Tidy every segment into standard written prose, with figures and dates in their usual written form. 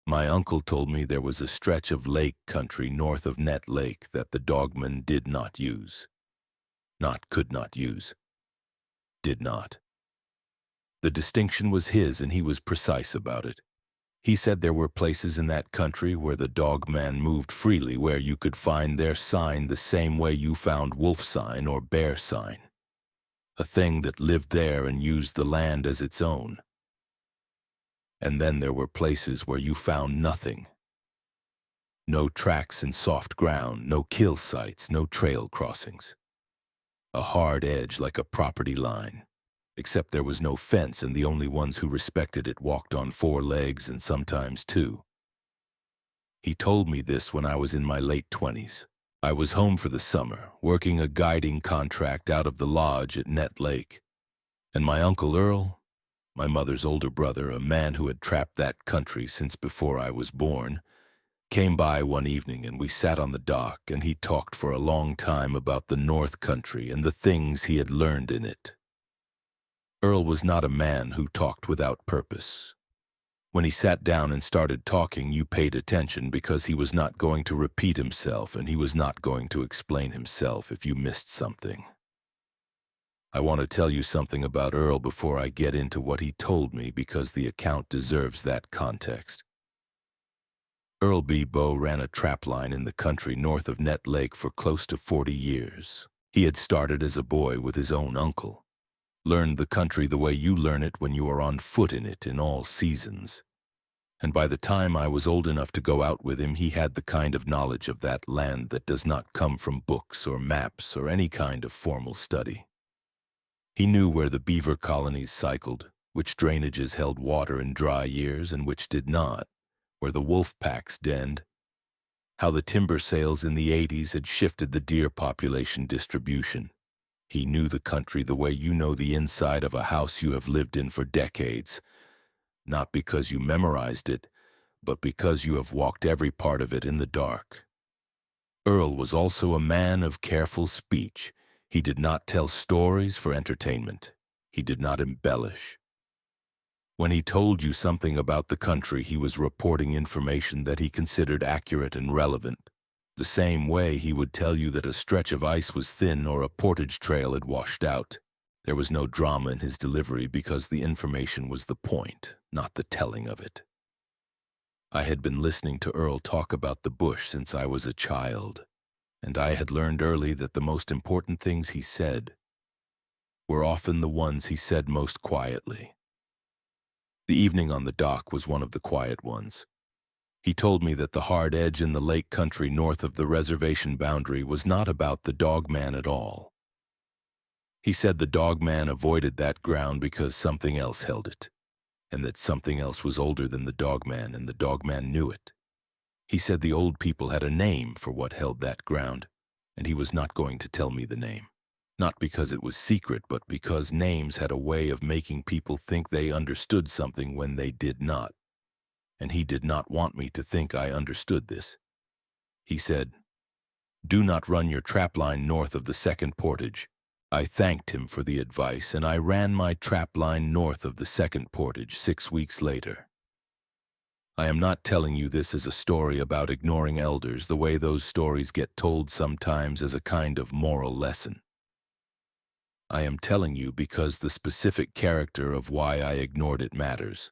My uncle told me there was a stretch of lake country north of Net Lake that the Dogman did not use. Not could not use. Did not. The distinction was his, and he was precise about it. He said there were places in that country where the Dogman moved freely, where you could find their sign the same way you found wolf sign or bear sign. A thing that lived there and used the land as its own. And then there were places where you found nothing. No tracks in soft ground, no kill sites, no trail crossings. A hard edge like a property line. Except there was no fence, and the only ones who respected it walked on 4 legs and sometimes 2. He told me this when I was in my late 20s. I was home for the summer, working a guiding contract out of the lodge at Net Lake. And my Uncle Earl, my mother's older brother, a man who had trapped that country since before I was born, came by one evening, and we sat on the dock, and he talked for a long time about the North Country and the things he had learned in it. Earl was not a man who talked without purpose. When he sat down and started talking, you paid attention because he was not going to repeat himself, and he was not going to explain himself if you missed something. I want to tell you something about Earl before I get into what he told me, because the account deserves that context. Earl B. Bow ran a trapline in the country north of Net Lake for close to 40 years. He had started as a boy with his own uncle. Learned the country the way you learn it when you are on foot in it in all seasons. And by the time I was old enough to go out with him, he had the kind of knowledge of that land that does not come from books or maps or any kind of formal study. He knew where the beaver colonies cycled, which drainages held water in dry years and which did not, where the wolf packs denned, how the timber sales in the 80s had shifted the deer population distribution. He knew the country the way you know the inside of a house you have lived in for decades, not because you memorized it, but because you have walked every part of it in the dark. Earl was also a man of careful speech. He did not tell stories for entertainment. He did not embellish. When he told you something about the country, he was reporting information that he considered accurate and relevant. The same way he would tell you that a stretch of ice was thin or a portage trail had washed out. There was no drama in his delivery because the information was the point, not the telling of it. I had been listening to Earl talk about the bush since I was a child, and I had learned early that the most important things he said were often the ones he said most quietly. The evening on the dock was one of the quiet ones. He told me that the hard edge in the lake country north of the reservation boundary was not about the Dogman at all. He said the Dogman avoided that ground because something else held it, and that something else was older than the Dogman, and the Dogman knew it. He said the old people had a name for what held that ground, and he was not going to tell me the name. Not because it was secret, but because names had a way of making people think they understood something when they did not. And he did not want me to think I understood this. He said, "Do not run your trapline north of the second portage." I thanked him for the advice, and I ran my trapline north of the second portage 6 weeks later. I am not telling you this as a story about ignoring elders the way those stories get told sometimes as a kind of moral lesson. I am telling you because the specific character of why I ignored it matters.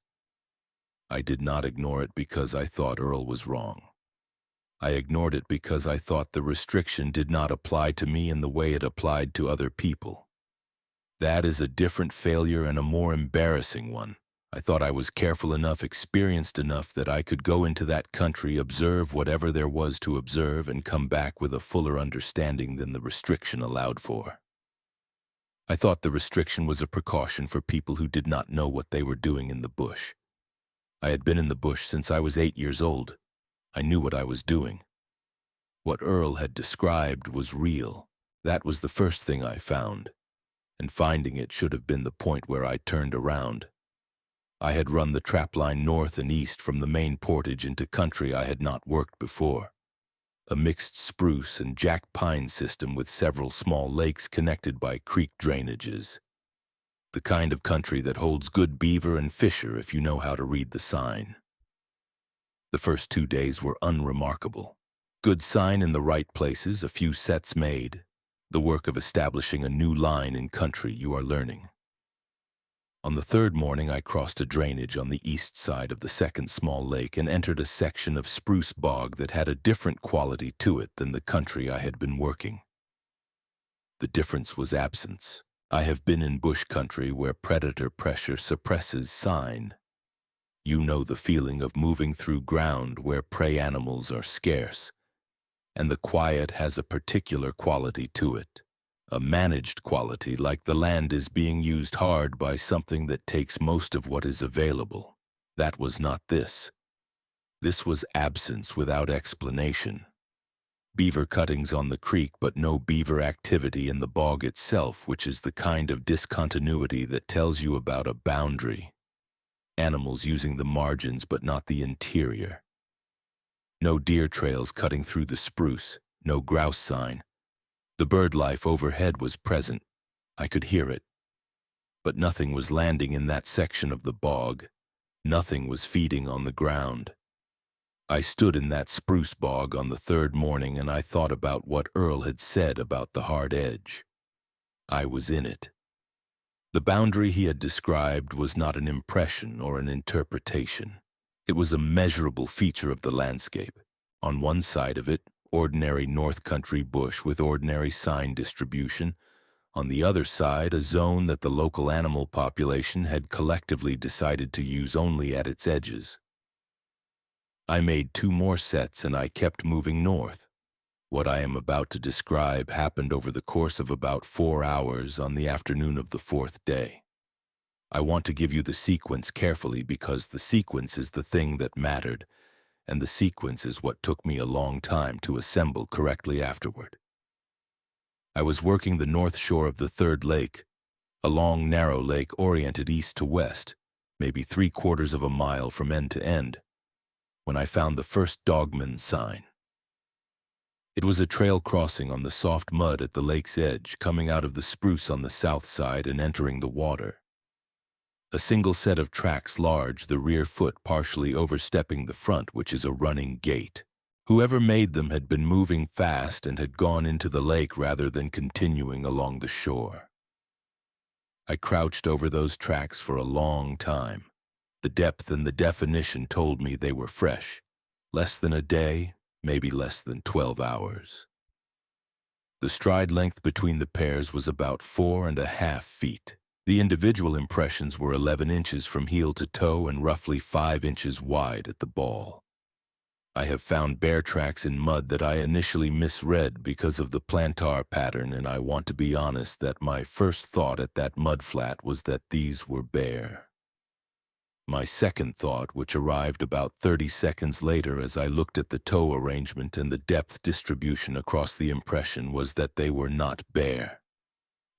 I did not ignore it because I thought Earl was wrong. I ignored it because I thought the restriction did not apply to me in the way it applied to other people. That is a different failure and a more embarrassing one. I thought I was careful enough, experienced enough that I could go into that country, observe whatever there was to observe, and come back with a fuller understanding than the restriction allowed for. I thought the restriction was a precaution for people who did not know what they were doing in the bush. I had been in the bush since I was 8 years old. I knew what I was doing. What Earl had described was real. That was the first thing I found, and finding it should have been the point where I turned around. I had run the trapline north and east from the main portage into country I had not worked before. A mixed spruce and jack pine system with several small lakes connected by creek drainages. The kind of country that holds good beaver and fisher if you know how to read the sign. The first 2 days were unremarkable. Good sign in the right places, a few sets made. The work of establishing a new line in country you are learning. On the third morning, I crossed a drainage on the east side of the second small lake and entered a section of spruce bog that had a different quality to it than the country I had been working. The difference was absence. I have been in bush country where predator pressure suppresses sign. You know the feeling of moving through ground where prey animals are scarce, and the quiet has a particular quality to it. A managed quality, like the land is being used hard by something that takes most of what is available. That was not this. This was absence without explanation. Beaver cuttings on the creek, but no beaver activity in the bog itself, which is the kind of discontinuity that tells you about a boundary. Animals using the margins, but not the interior. No deer trails cutting through the spruce, no grouse sign. The bird life overhead was present. I could hear it. But nothing was landing in that section of the bog. Nothing was feeding on the ground. I stood in that spruce bog on the third morning and I thought about what Earl had said about the hard edge. I was in it. The boundary he had described was not an impression or an interpretation. It was a measurable feature of the landscape. On one side of it, ordinary North Country bush with ordinary sign distribution. On the other side, a zone that the local animal population had collectively decided to use only at its edges. I made 2 more sets and I kept moving north. What I am about to describe happened over the course of about 4 hours on the afternoon of the 4th day. I want to give you the sequence carefully because the sequence is the thing that mattered, and the sequence is what took me a long time to assemble correctly afterward. I was working the north shore of the third lake, a long, narrow lake oriented east to west, maybe 3/4 of a mile from end to end, when I found the first Dogman sign. It was a trail crossing on the soft mud at the lake's edge, coming out of the spruce on the south side and entering the water. A single set of tracks, large, the rear foot partially overstepping the front, which is a running gait. Whoever made them had been moving fast and had gone into the lake rather than continuing along the shore. I crouched over those tracks for a long time. The depth and the definition told me they were fresh. Less than a day, maybe less than 12 hours. The stride length between the pairs was about 4.5 feet. The individual impressions were 11 inches from heel to toe and roughly 5 inches wide at the ball. I have found bear tracks in mud that I initially misread because of the plantar pattern, and I want to be honest that my first thought at that mud flat was that these were bear. My second thought, which arrived about 30 seconds later as I looked at the toe arrangement and the depth distribution across the impression, was that they were not bear.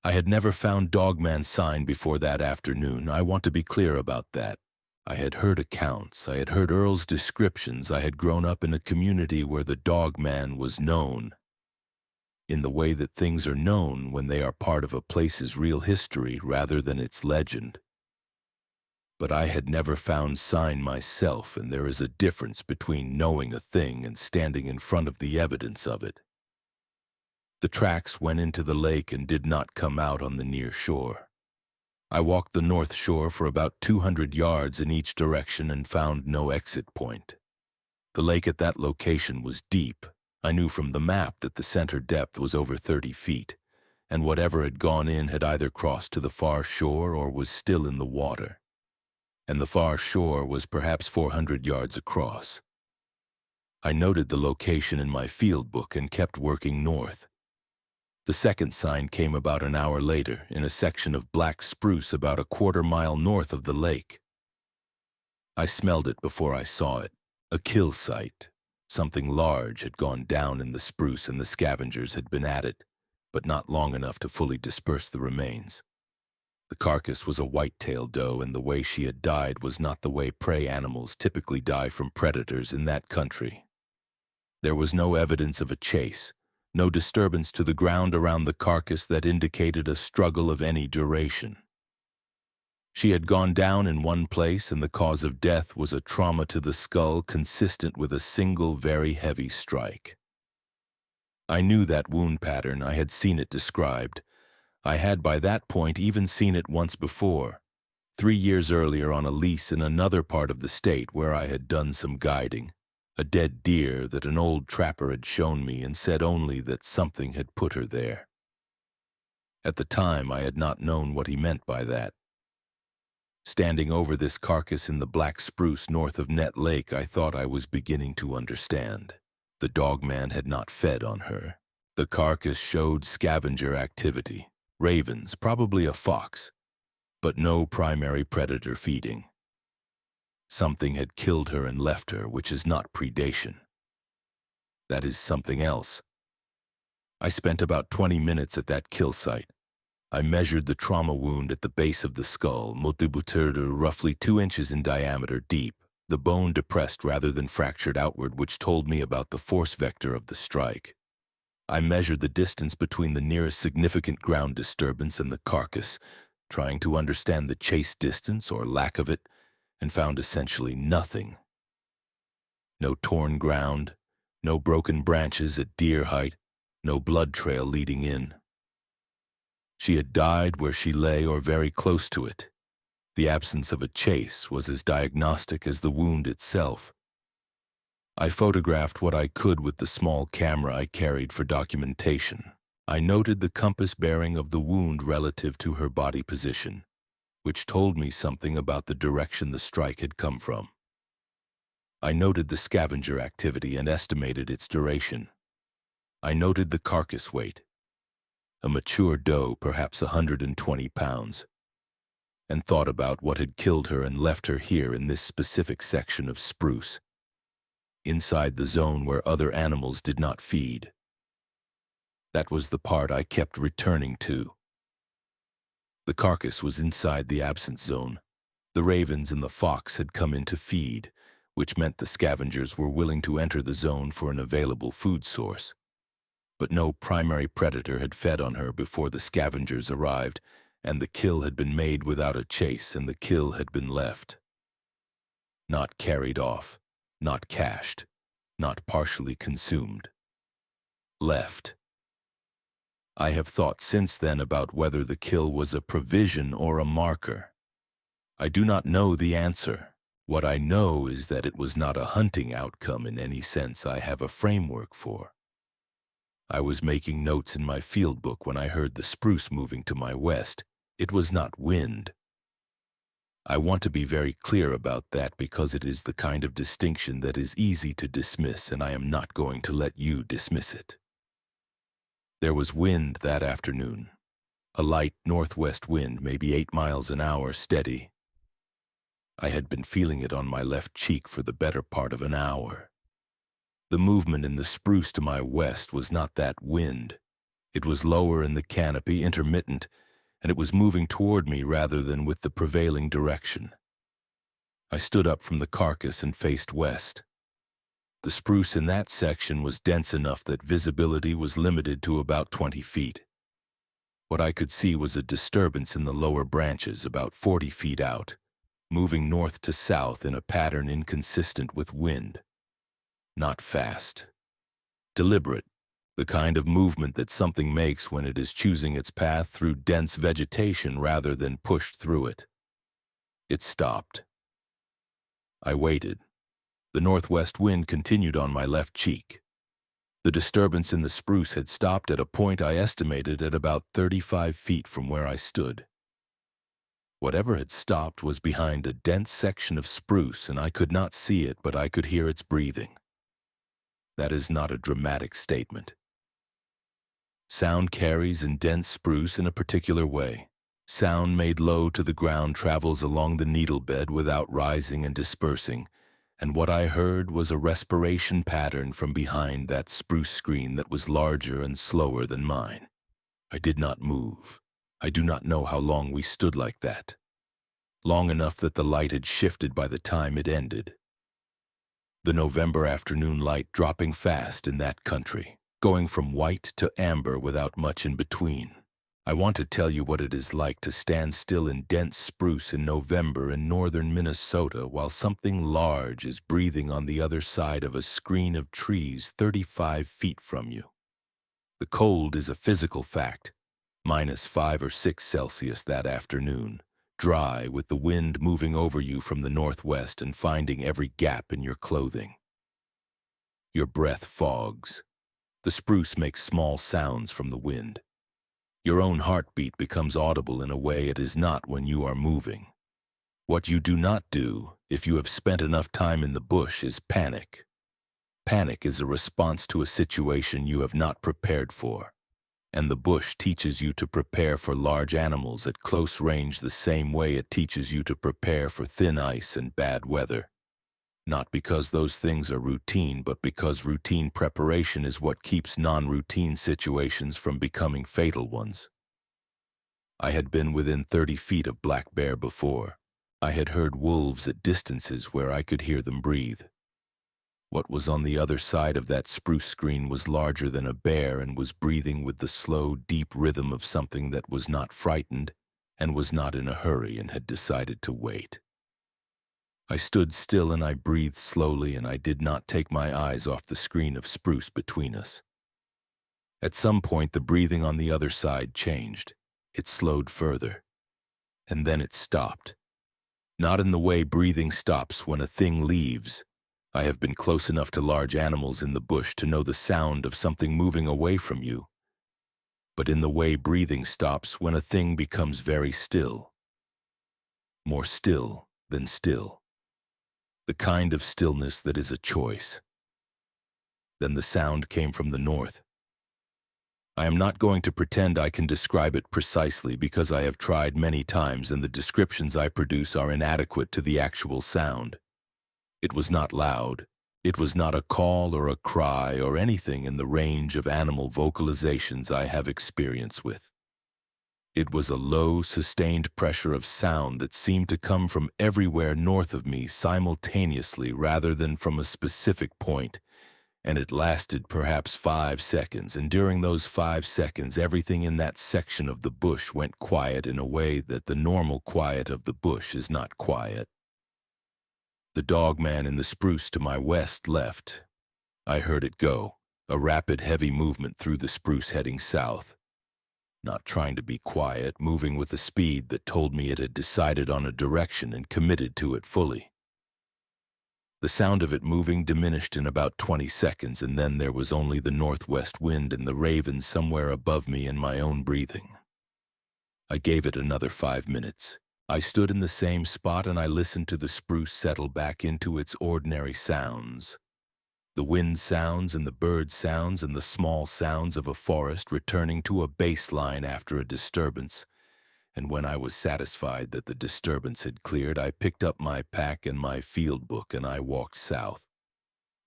I had never found Dogman sign before that afternoon. I want to be clear about that. I had heard accounts. I had heard Earl's descriptions. I had grown up in a community where the Dogman was known. In the way that things are known when they are part of a place's real history rather than its legend. But I had never found sign myself, and there is a difference between knowing a thing and standing in front of the evidence of it. The tracks went into the lake and did not come out on the near shore. I walked the north shore for about 200 yards in each direction and found no exit point. The lake at that location was deep. I knew from the map that the center depth was over 30 feet, and whatever had gone in had either crossed to the far shore or was still in the water. And the far shore was perhaps 400 yards across. I noted the location in my field book and kept working north. The second sign came about an hour later in a section of black spruce about a 1/4 mile north of the lake. I smelled it before I saw it. A kill site. Something large had gone down in the spruce and the scavengers had been at it, but not long enough to fully disperse the remains. The carcass was a white-tailed doe, and the way she had died was not the way prey animals typically die from predators in that country. There was no evidence of a chase, no disturbance to the ground around the carcass that indicated a struggle of any duration. She had gone down in one place, and the cause of death was a trauma to the skull consistent with a single very heavy strike. I knew that wound pattern. I had seen it described. I had by that point even seen it once before, 3 years earlier on a lease in another part of the state where I had done some guiding. A dead deer that an old trapper had shown me and said only that something had put her there. At the time, I had not known what he meant by that. Standing over this carcass in the black spruce north of Net Lake, I thought I was beginning to understand. The Dogman had not fed on her. The carcass showed scavenger activity. Ravens, probably a fox, but no primary predator feeding. Something had killed her and left her, which is not predation. That is something else. I spent about 20 minutes at that kill site. I measured the trauma wound at the base of the skull, multibuturder, roughly 2 inches in diameter deep, the bone depressed rather than fractured outward, which told me about the force vector of the strike. I measured the distance between the nearest significant ground disturbance and the carcass, trying to understand the chase distance or lack of it, and found essentially nothing. No torn ground, no broken branches at deer height, no blood trail leading in. She had died where she lay or very close to it. The absence of a chase was as diagnostic as the wound itself. I photographed what I could with the small camera I carried for documentation. I noted the compass bearing of the wound relative to her body position, which told me something about the direction the strike had come from. I noted the scavenger activity and estimated its duration. I noted the carcass weight, a mature doe, perhaps 120 pounds, and thought about what had killed her and left her here in this specific section of spruce, inside the zone where other animals did not feed. That was the part I kept returning to. The carcass was inside the absence zone. The ravens and the fox had come in to feed, which meant the scavengers were willing to enter the zone for an available food source. But no primary predator had fed on her before the scavengers arrived, and the kill had been made without a chase, and the kill had been left. Not carried off, not cached, not partially consumed. Left. I have thought since then about whether the kill was a provision or a marker. I do not know the answer. What I know is that it was not a hunting outcome in any sense I have a framework for. I was making notes in my field book when I heard the spruce moving to my west. It was not wind. I want to be very clear about that because it is the kind of distinction that is easy to dismiss, and I am not going to let you dismiss it. There was wind that afternoon. A light northwest wind, maybe 8 miles an hour, steady. I had been feeling it on my left cheek for the better part of an hour. The movement in the spruce to my west was not that wind. It was lower in the canopy, intermittent, and it was moving toward me rather than with the prevailing direction. I stood up from the carcass and faced west. The spruce in that section was dense enough that visibility was limited to about 20 feet. What I could see was a disturbance in the lower branches about 40 feet out, moving north to south in a pattern inconsistent with wind. Not fast. Deliberate, the kind of movement that something makes when it is choosing its path through dense vegetation rather than pushed through it. It stopped. I waited. The northwest wind continued on my left cheek. The disturbance in the spruce had stopped at a point I estimated at about 35 feet from where I stood. Whatever had stopped was behind a dense section of spruce, and I could not see it, but I could hear its breathing. That is not a dramatic statement. Sound carries in dense spruce in a particular way. Sound made low to the ground travels along the needle bed without rising and dispersing, and what I heard was a respiration pattern from behind that spruce screen that was larger and slower than mine. I did not move. I do not know how long we stood like that. Long enough that the light had shifted by the time it ended. The November afternoon light dropping fast in that country, going from white to amber without much in between. I want to tell you what it is like to stand still in dense spruce in November in northern Minnesota while something large is breathing on the other side of a screen of trees 35 feet from you. The cold is a physical fact, -5 or 6 Celsius that afternoon, dry with the wind moving over you from the northwest and finding every gap in your clothing. Your breath fogs. The spruce makes small sounds from the wind. Your own heartbeat becomes audible in a way it is not when you are moving. What you do not do, if you have spent enough time in the bush, is panic. Panic is a response to a situation you have not prepared for, and the bush teaches you to prepare for large animals at close range the same way it teaches you to prepare for thin ice and bad weather. Not because those things are routine, but because routine preparation is what keeps non-routine situations from becoming fatal ones. I had been within 30 feet of black bear before. I had heard wolves at distances where I could hear them breathe. What was on the other side of that spruce screen was larger than a bear and was breathing with the slow, deep rhythm of something that was not frightened and was not in a hurry and had decided to wait. I stood still and I breathed slowly, and I did not take my eyes off the screen of spruce between us. At some point, the breathing on the other side changed. It slowed further, and then it stopped. Not in the way breathing stops when a thing leaves. I have been close enough to large animals in the bush to know the sound of something moving away from you, but in the way breathing stops when a thing becomes very still. More still than still. The kind of stillness that is a choice. Then the sound came from the north. I am not going to pretend I can describe it precisely because I have tried many times and the descriptions I produce are inadequate to the actual sound. It was not loud. It was not a call or a cry or anything in the range of animal vocalizations I have experience with. It was a low, sustained pressure of sound that seemed to come from everywhere north of me simultaneously rather than from a specific point, and it lasted perhaps 5 seconds, and during those 5 seconds everything in that section of the bush went quiet in a way that the normal quiet of the bush is not quiet. The dogman in the spruce to my west left. I heard it go, a rapid, heavy movement through the spruce heading south. Not trying to be quiet, moving with a speed that told me it had decided on a direction and committed to it fully. The sound of it moving diminished in about 20 seconds, and then there was only the northwest wind and the ravens somewhere above me and my own breathing. I gave it another 5 minutes. I stood in the same spot and I listened to the spruce settle back into its ordinary sounds. The wind sounds and the bird sounds and the small sounds of a forest returning to a baseline after a disturbance. And when I was satisfied that the disturbance had cleared, I picked up my pack and my field book and I walked south.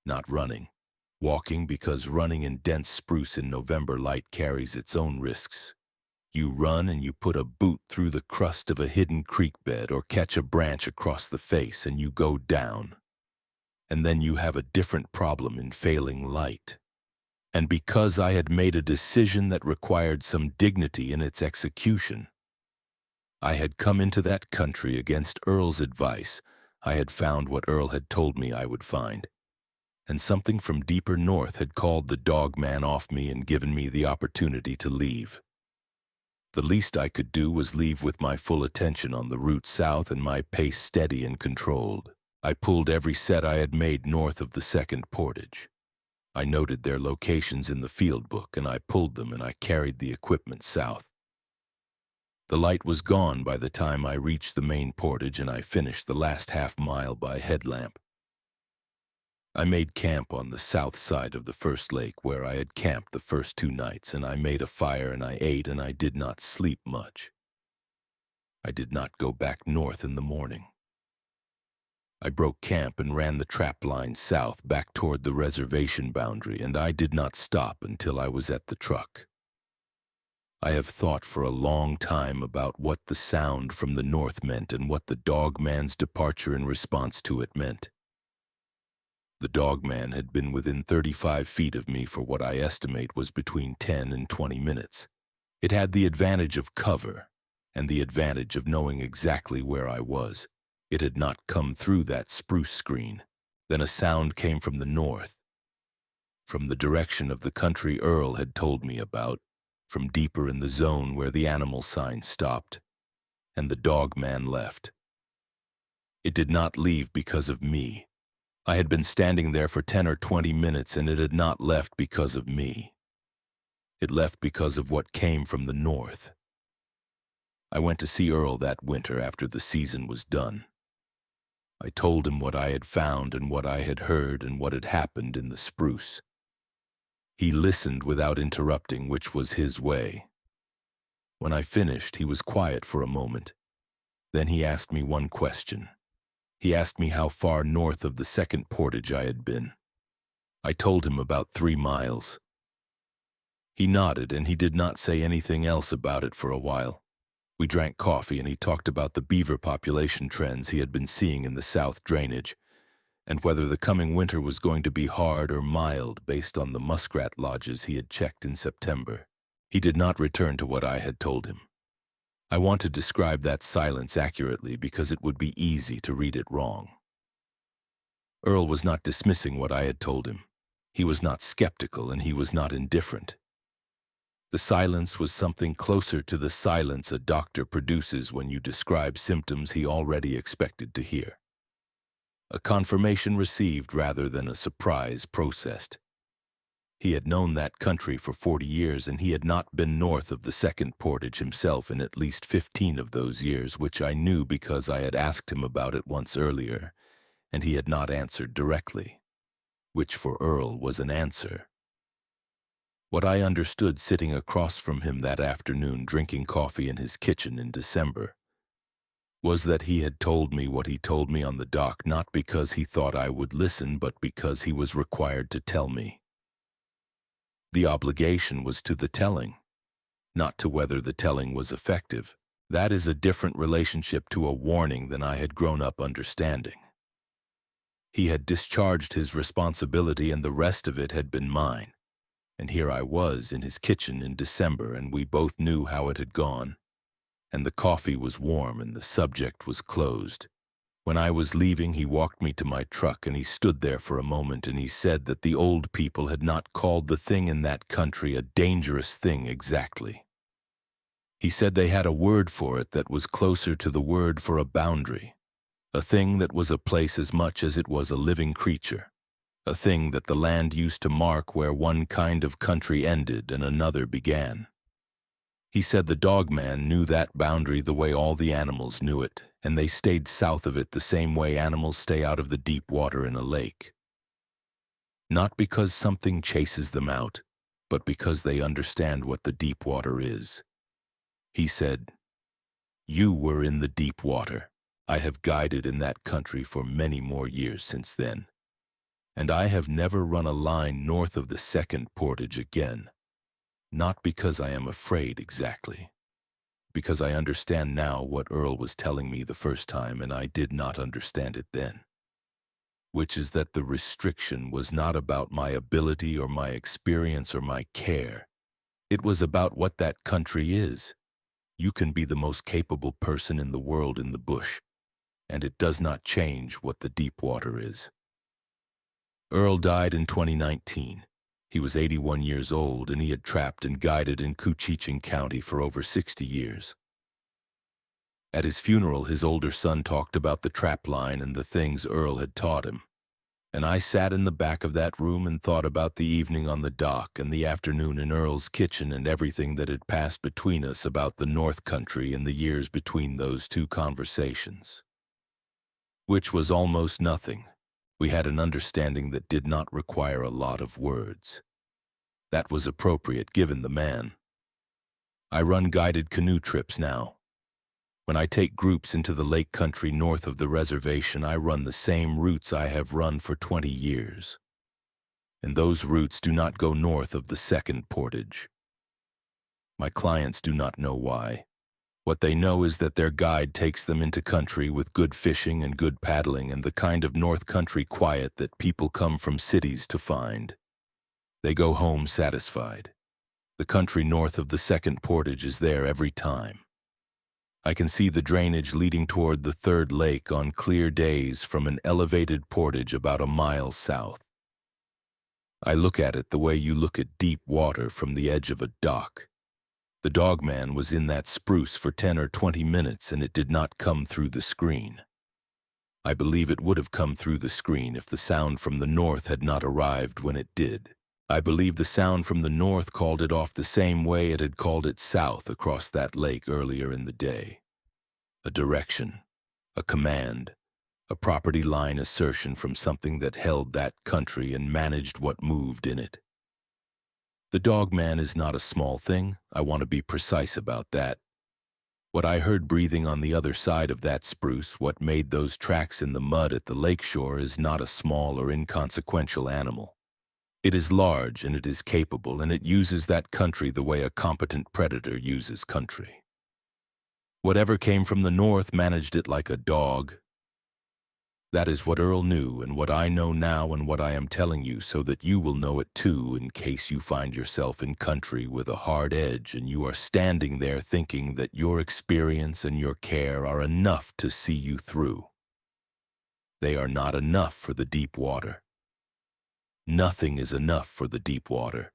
Not running. Walking because running in dense spruce in November light carries its own risks. You run and you put a boot through the crust of a hidden creek bed or catch a branch across the face and you go down. And then you have a different problem in failing light. And because I had made a decision that required some dignity in its execution, I had come into that country against Earl's advice. I had found what Earl had told me I would find. And something from deeper north had called the dogman off me and given me the opportunity to leave. The least I could do was leave with my full attention on the route south and my pace steady and controlled. I pulled every set I had made north of the second portage. I noted their locations in the field book and I pulled them and I carried the equipment south. The light was gone by the time I reached the main portage and I finished the last half-mile by headlamp. I made camp on the south side of the first lake where I had camped the first 2 nights, and I made a fire and I ate and I did not sleep much. I did not go back north in the morning. I broke camp and ran the trapline south back toward the reservation boundary, and I did not stop until I was at the truck. I have thought for a long time about what the sound from the north meant and what the dogman's departure in response to it meant. The dogman had been within 35 feet of me for what I estimate was between 10 and 20 minutes. It had the advantage of cover and the advantage of knowing exactly where I was. It had not come through that spruce screen. Then a sound came from the north, from the direction of the country Earl had told me about, from deeper in the zone where the animal sign stopped, and the Dogman left. It did not leave because of me. I had been standing there for 10 or 20 minutes, and it had not left because of me. It left because of what came from the north. I went to see Earl that winter after the season was done. I told him what I had found and what I had heard and what had happened in the spruce. He listened without interrupting, which was his way. When I finished, he was quiet for a moment. Then he asked me one question. He asked me how far north of the second portage I had been. I told him about 3 miles. He nodded, and he did not say anything else about it for a while. We drank coffee, and he talked about the beaver population trends he had been seeing in the south drainage, and whether the coming winter was going to be hard or mild based on the muskrat lodges he had checked in September. He did not return to what I had told him. I want to describe that silence accurately because it would be easy to read it wrong. Earl was not dismissing what I had told him. He was not skeptical, and he was not indifferent. The silence was something closer to the silence a doctor produces when you describe symptoms he already expected to hear. A confirmation received rather than a surprise processed. He had known that country for 40 years, and he had not been north of the second portage himself in at least 15 of those years, which I knew because I had asked him about it once earlier, and he had not answered directly, which for Earl was an answer. What I understood sitting across from him that afternoon drinking coffee in his kitchen in December was that he had told me what he told me on the dock not because he thought I would listen, but because he was required to tell me. The obligation was to the telling, not to whether the telling was effective. That is a different relationship to a warning than I had grown up understanding. He had discharged his responsibility, and the rest of it had been mine. And here I was in his kitchen in December, and we both knew how it had gone. And the coffee was warm, and the subject was closed. When I was leaving, he walked me to my truck, and he stood there for a moment, and he said that the old people had not called the thing in that country a dangerous thing exactly. He said they had a word for it that was closer to the word for a boundary, a thing that was a place as much as it was a living creature, a thing that the land used to mark where one kind of country ended and another began. He said the Dogman knew that boundary the way all the animals knew it, and they stayed south of it the same way animals stay out of the deep water in a lake. Not because something chases them out, but because they understand what the deep water is. He said, "You were in the deep water. I have guided in that country for many more years since then, and I have never run a line north of the second portage again. Not because I am afraid exactly, because I understand now what Earl was telling me the first time, and I did not understand it then, which is that the restriction was not about my ability or my experience or my care. It was about what that country is. You can be the most capable person in the world in the bush, and it does not change what the deep water is." Earl died in 2019. He was 81 years old, and he had trapped and guided in Cochichin County for over 60 years. At his funeral, his older son talked about the trapline and the things Earl had taught him. And I sat in the back of that room and thought about the evening on the dock and the afternoon in Earl's kitchen and everything that had passed between us about the North Country in the years between those two conversations. Which was almost nothing. We had an understanding that did not require a lot of words. That was appropriate given the man. I run guided canoe trips now. When I take groups into the lake country north of the reservation, I run the same routes I have run for 20 years. And those routes do not go north of the second portage. My clients do not know why. What they know is that their guide takes them into country with good fishing and good paddling and the kind of North Country quiet that people come from cities to find. They go home satisfied. The country north of the second portage is there every time. I can see the drainage leading toward the third lake on clear days from an elevated portage about a mile south. I look at it the way you look at deep water from the edge of a dock. The Dogman was in that spruce for 10 or 20 minutes and it did not come through the screen. I believe it would have come through the screen if the sound from the north had not arrived when it did. I believe the sound from the north called it off the same way it had called it south across that lake earlier in the day. A direction, a command, a property line assertion from something that held that country and managed what moved in it. The Dogman is not a small thing. I want to be precise about that. What I heard breathing on the other side of that spruce, what made those tracks in the mud at the lakeshore, is not a small or inconsequential animal. It is large and it is capable, and it uses that country the way a competent predator uses country. Whatever came from the north managed it like a dog. That is what Earl knew and what I know now and what I am telling you, so that you will know it too in case you find yourself in country with a hard edge and you are standing there thinking that your experience and your care are enough to see you through. They are not enough for the deep water. Nothing is enough for the deep water.